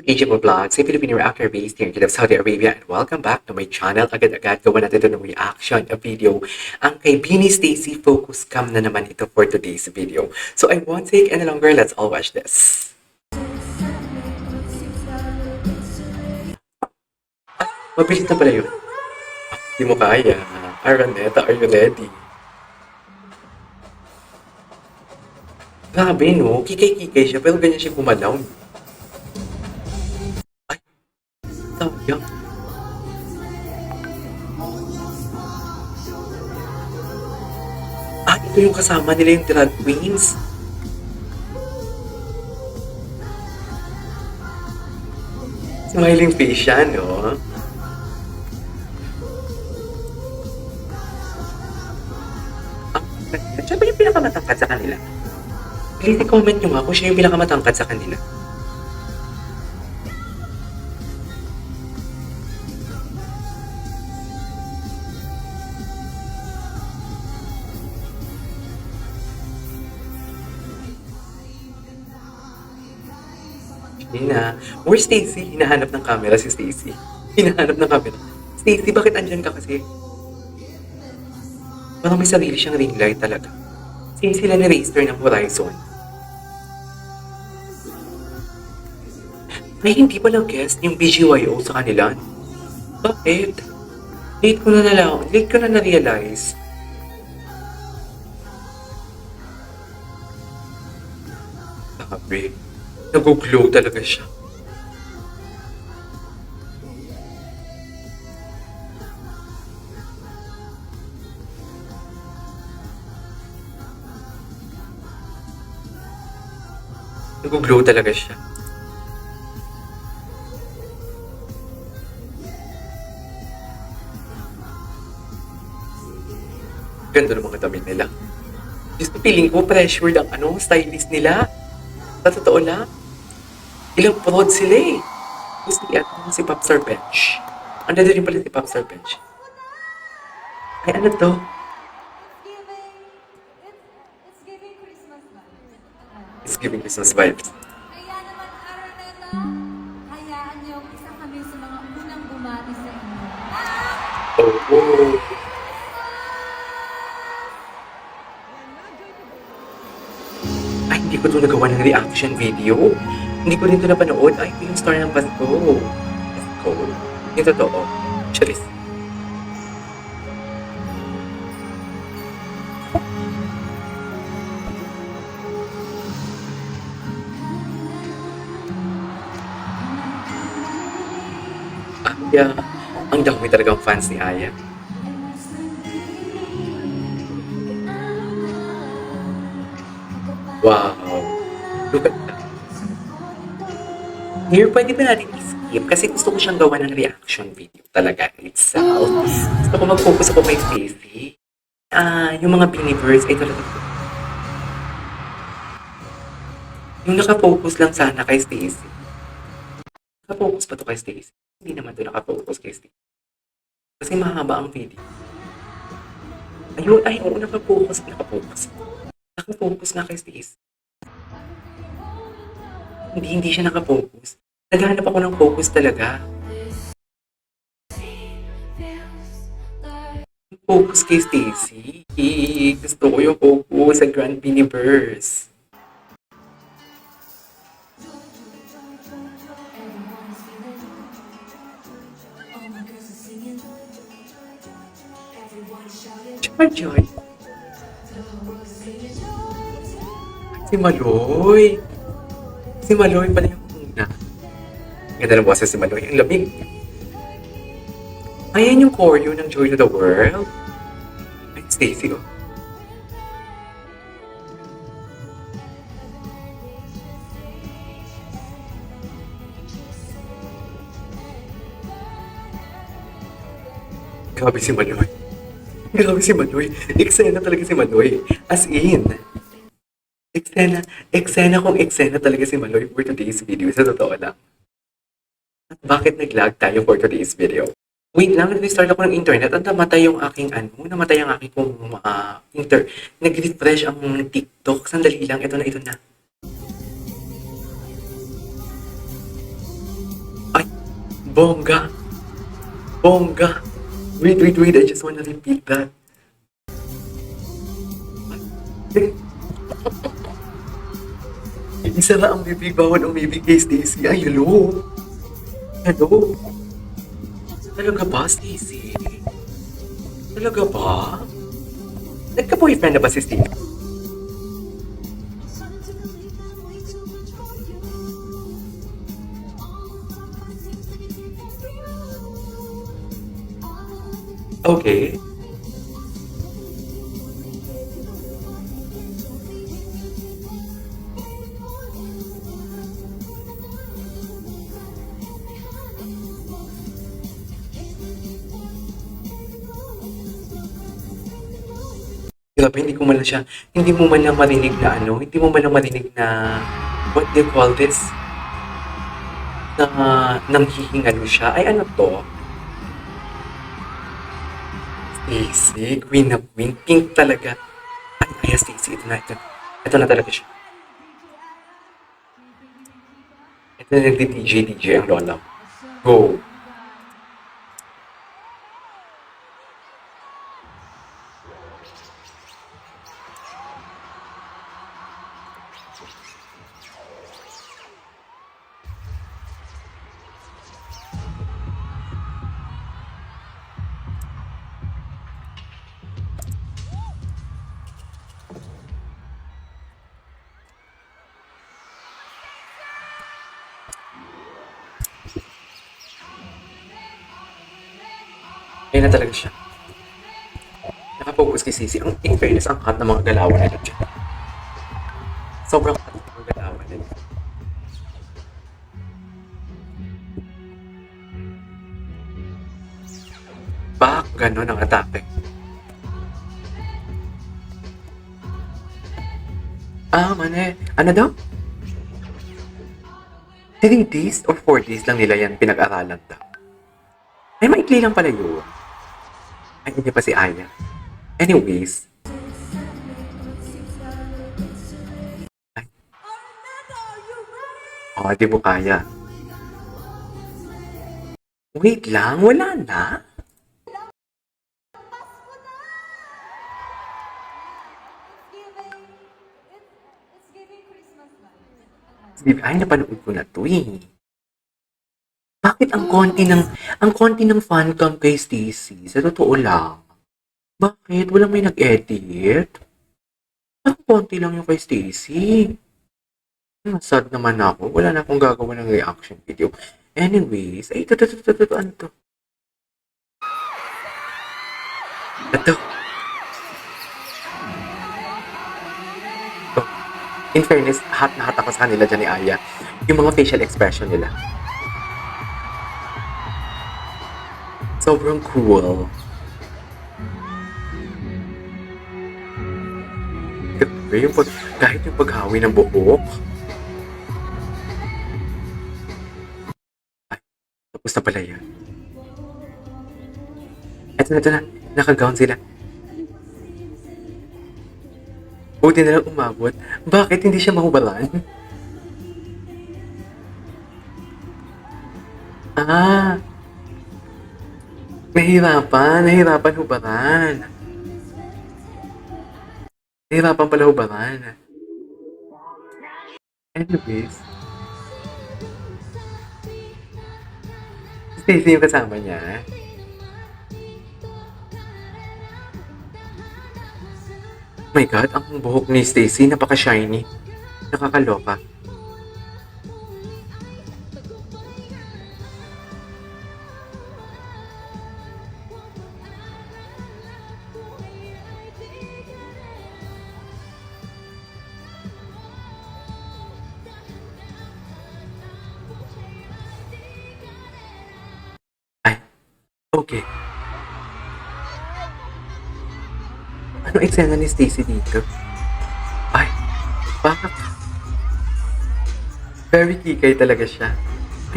Teachable Vlogs, a Filipino reactor based here in Saudi Arabia, and welcome back to my channel. Agad-agad gawa natin ito ng reaction video. Ang kay Beanie Stacy focus cam na naman ito for today's video. So I won't take any longer, let's all watch this. Mabilis na pala yun. Di mo kaya. Araneta, are you ready? Grabe no, kikay-kikay siya pero ganyan siya gumalaw. Sayang. Ito yung kasama nila yung drag queens. Smiling face siya, no? Siya ba yung pinakamatangkad sa kanila? Please i-comment nyo nga kung siya yung pinakamatangkad sa kanila. Nina, where's Stacy? Hinahanap ng camera si Stacy. Hinahanap ng camera. Stacy, bakit andyan ka kasi? Parang may sarili siyang ring light talaga. Same sila ni Racer ng Horizon. Ay, hindi pa nag-guest yung BGYO sa kanila. Bakit? Late ko na na-realize. Sabi, nag-glow talaga siya. Nag-glow talaga siya. Ganda ng mga damit nila. Just feeling ko pressured ang stylist nila. Sa totoo lang, ilang fraud sila eh. Si Popstar Bench. Ando rin pala si Popstar Bench. Ay, ano to? It's giving Christmas vibes. Kaya naman, Araneta, hayaan niyo isa kami sa mga unang bumati sa inyo. Oh. Ay, hindi ko ito nagawa ng reaction video. Hindi ko rin ito napanood. Ay, ito yung story ng Pasko. Pasko. Yung totoo. Charis. Aya. Ang dami talagang fans ni Aya. Wow. Look at that. Here, pwede ba natin i-skip? Kasi gusto ko siyang gawa ng reaction video talaga itself. Gusto ko mag-focus ako kay Stacy. Yung mga Beaniverse ay talaga. Yung naka-focus lang sana kay Stacy. Naka-focus pa to kay Stacy? Hindi naman to naka-focus kay Stacy. Kasi mahaba ang video. Ayun, oo, naka-focus. Naka-focus nga kay Stacy. Hindi siya naka-focus. Naghahanap ako ng focus talaga. Focus kay Stacy. Gusto ko yung focus sa Grand Beaniverse. Joy. Si Maloy. Si Maloy pala yung una. Ganda ng boses si Maloy. Ang lamig. Ayan yung choreo ng Joy to the World. Ay, Stacy, oh. Grabe si Maloy. Grabe si Maloy. Eksena talaga si Maloy. As in. Eksena talaga si Maloy for today's video. Sa totoo lang. At bakit nag-lag tayo for today's video? Wait lang, nag-restart ako ng internet at namatay yung aking namatay ang aking nag-refresh ang TikTok. Sandali lang, ito na. Bongga. Bongga. Wait, wait, wait. I just wanna repeat that. Isara ang bibig, bawal umibig kay Stacy. Ay, hello. Hello. Talaga ba, Stacy? Talaga ba? Nagka-boyfriend na ba si Stacy? Okay. Grabe, hindi mo man lang marinig na hindi mo man lang marinig na, what do you call this? Na nanghihingalo siya. Ay, ano to? Stacy, queen na queen. Pink talaga. Ay, Stacy, ito na, ito. Ito na talaga siya. Ito na nagdi-DJ ang lola. Go. Ayun na talaga siya. Nakapokus kay Sisi. In fairness, ang hot ng mga galawan nila dyan. Sobrang hot ng mga galawan nila. Bak, gano'n ang atake. Mane. Ano daw? 3 days or 4 days lang nila yan pinag-aralan daw. Ay, maikli lang pala yun. Ay, hindi pa si Aya. Anyways. Ay. Oh, di mo kaya. Wait lang, wala na? Ay, napanood ko na to eh. Bakit ang konti ng fancam kay Stacy? Sa totoo lang. Bakit? Walang may nag-edit? Ang konti lang yung kay Stacy. Sad naman ako. Wala na akong gagawa ng reaction video. Anyways, ay, ito, ano to? Ito. In fairness, hot na hot ako sa kanila dyan ni Aya. Yung mga facial expression nila. Sobrang cool. Grabe, kahit yung paghawi ng buhok. Ay, tapos na pala yan. Ito na. Naka-gown sila. Buti na lang umabot. Bakit hindi siya mahubalan? Nahihirapan hubaran. Nahihirapan pala hubaran. Anyways. Stacy yung kasama niya. My God, ang buhok ni Stacy napaka-shiny. Nakakaloka. Ay, okay. Ano eksena ni Stacy dito? Ay, bakit? Very kikay talaga siya.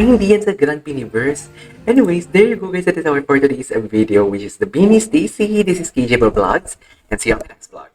Ay, hindi yan sa Grand Piniverse. Anyways, there you go guys. That is our for today's video, which is the Beanie Stacy. This is KJ Vlogs, and see you on the next vlog.